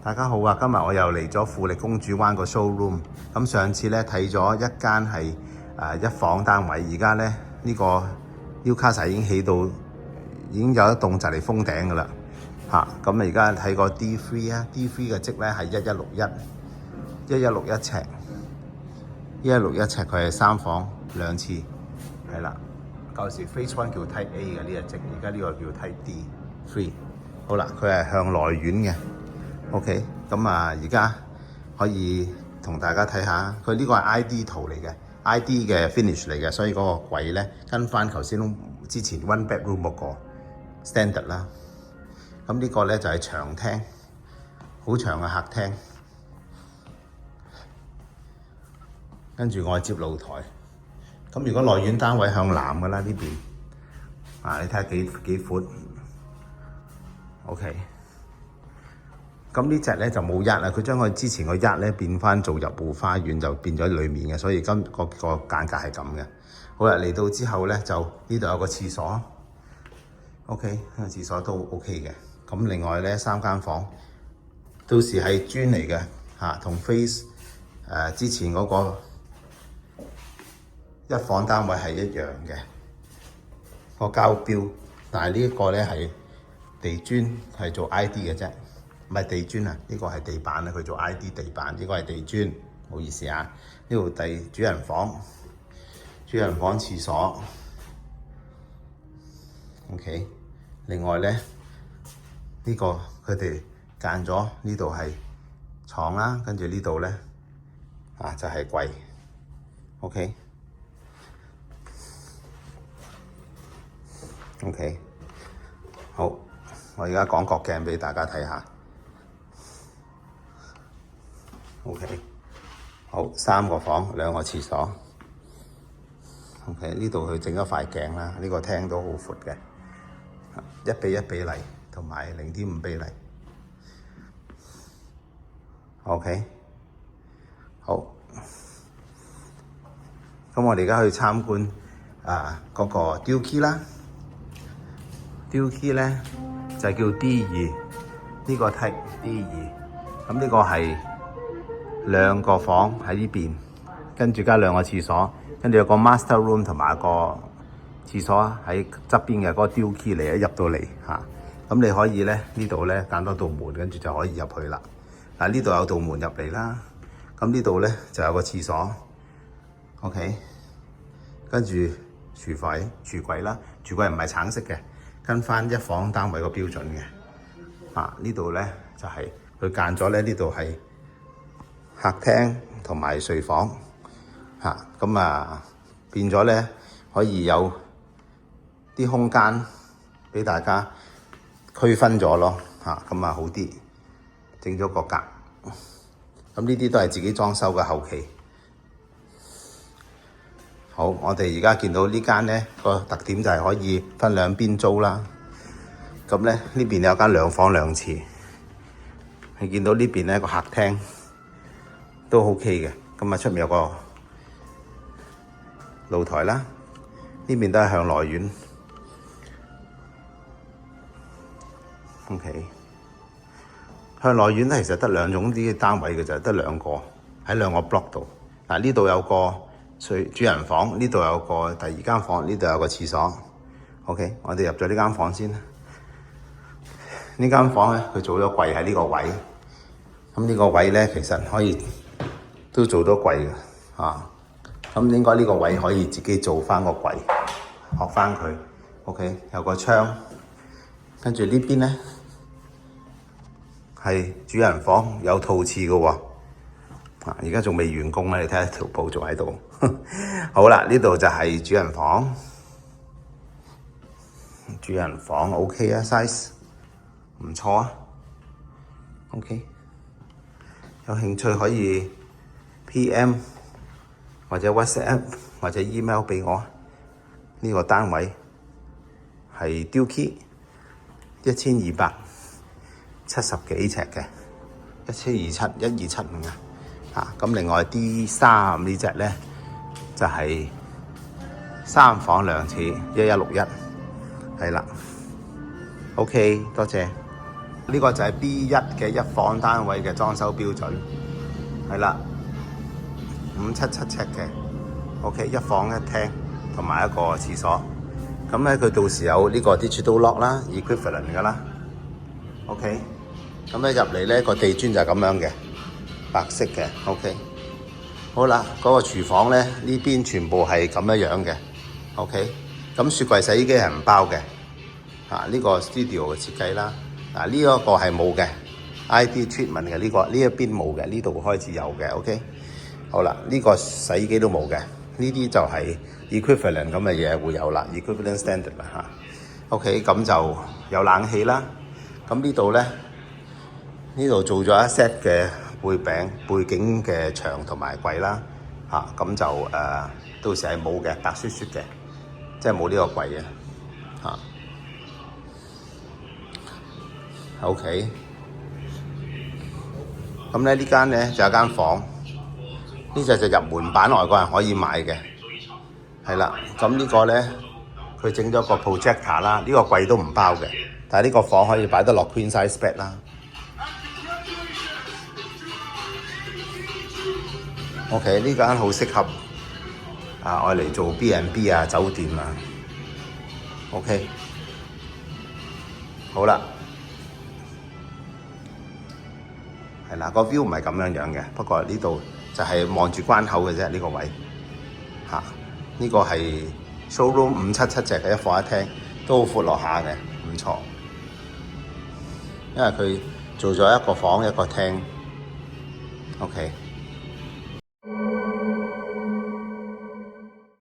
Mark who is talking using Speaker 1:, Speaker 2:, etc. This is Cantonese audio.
Speaker 1: 大家好啊！今日我又嚟咗富力公主灣個 showroom。咁上次咧睇咗一間係一房單位，而家咧呢個 Newcastle 已經起到，已經有一棟就嚟封頂噶啦嚇。咁而家睇個 D3 啊，D3 嘅積咧係1161尺，1161尺佢係3房2廁，係啦。舊時 Phase 1叫 Type A 嘅呢個積，而家呢個叫 Type D3。好啦，佢係向內院嘅。OK， 咁而家可以同大家睇下，佢呢個係 ID 圖嚟嘅 ，ID 嘅 finish 嚟嘅，所以嗰個櫃咧跟翻頭先之前 one bedroom 嗰個 standard 啦。咁呢個咧就係長廳，好長嘅客廳，跟住外接露台。咁如果內院單位向南嘅啦呢邊，你睇下幾闊 ，OK。咁呢隻咧就冇一啦，佢將佢之前個一咧變翻做入戶花園，就變咗裡面嘅，所以今個間隔係咁嘅。好啦，嚟到之後咧就呢度有個廁所 ，OK， 個廁所都 OK 嘅。咁另外咧3間房到時係磚嚟嘅嚇，同 Face 之前嗰個一房單位係一樣嘅個膠標，但係呢一個咧係地磚，係做 ID 嘅啫。唔係地磚啊，呢個係地板啊，佢做 ID 地板，呢個係地磚，唔好意思啊。呢度主人房、廁所 ，OK。另外咧，呢個佢哋間咗呢度係床啦，跟住呢度咧就係櫃 ，OK，好，我而家講角鏡俾大家睇下。OK， 好，3個房2個廁所。OK， 呢度佢整咗塊鏡啦，呢個廳都好闊嘅，1:1比例同埋0.5比例。OK， 好。咁我哋而家去參觀嗰個 Dulkey 啦。Dulkey 咧就係叫 D2，呢個 Type D2。咁呢個係2個房喺呢邊，跟住加2個廁所，跟住有個 master room 同埋個廁所喺側邊嘅嗰個 Dulkey 嚟，一入到嚟嚇。咁你可以咧呢度咧揀多道門，跟住就可以入去啦。呢度有道門入嚟啦。咁呢度咧就有個廁所 ，OK。跟住廚櫃啦，廚櫃唔係橙色嘅，跟翻一房單位個標準嘅。呢度咧就係佢間咗咧，呢度係客廳同埋睡房變咗咧可以有啲空間俾大家區分咗咯好啲，整咗個格。咁呢啲都係自己裝修嘅後期。好，我哋而家見到呢間咧個特點就係可以分兩邊租啦。咁咧呢邊有間2房2廁，你見到呢邊咧個客廳都 OK 嘅，咁出面有個露台啦，呢邊都係向內院 ，OK。向內院咧其實得2種啲單位嘅，就得2個喺2個 block 度。呢度有個主人房，呢度有個第2間房，呢度有個廁所 ，OK。我哋入咗呢間房先。呢間房咧佢做咗櫃喺呢個位，咁呢個位咧其實可以都做到櫃嘅咁應該呢個位可以自己做翻個櫃，學翻佢 OK。有個窗，跟住呢邊咧係主人房，有套廁嘅喎。而家仲未完工咧，你睇下條布仲喺度。好啦，呢度就係主人房。主人房 OK 啊 ，size 唔錯啊 ，OK。有興趣可以 PM 或者 WhatsApp 或者 email 俾我。呢個單位係 Dulkey 1270幾尺嘅，1275咁另外 D3呢隻咧就係3房2廁，1161，係啦。OK，多謝。呢個就係 B1嘅一房單位嘅裝修標準，係啦，577尺嘅 ，OK， 一房一廳同埋一個廁所。咁咧佢到時有呢個 digital lock 啦 ，equivalent 㗎啦 ，OK。咁咧入嚟咧個地磚就係咁樣嘅，白色嘅 ，OK。好啦，嗰個廚房咧呢邊全部係咁樣嘅 ，OK。咁雪櫃洗衣機係唔包嘅，呢個 studio 嘅設計啦。呢一個係冇嘅 ，ID treatment 嘅呢一邊冇嘅，呢度開始有嘅 ，OK。好啦，呢個洗衣機都冇嘅，呢啲就係 equivalent 咁嘅嘢會有啦 ，equivalent standard 啦嚇。OK， 咁就有冷氣啦。咁呢度咧，呢度做咗一 set 嘅背景嘅牆同埋櫃啦，咁就到時係冇嘅，白雪雪嘅，即係冇呢個櫃嘅，OK， 咁咧呢間咧就有間房，呢隻就入門版，外國人可以買嘅，係啦。咁呢個咧佢整咗個 projector 啦，呢個櫃都唔包嘅，但係呢個房可以擺得落 queen size bed 啦。OK， 呢間好適合愛嚟做 B&B 啊，酒店啊。OK， 好啦。係啦，個 view 唔係咁樣嘅，不過呢度就係望住關口嘅啫，呢個位呢個係 showroom 577尺嘅一房一廳，都好闊落下嘅，唔錯。因為佢做咗一個房一個廳 ，OK。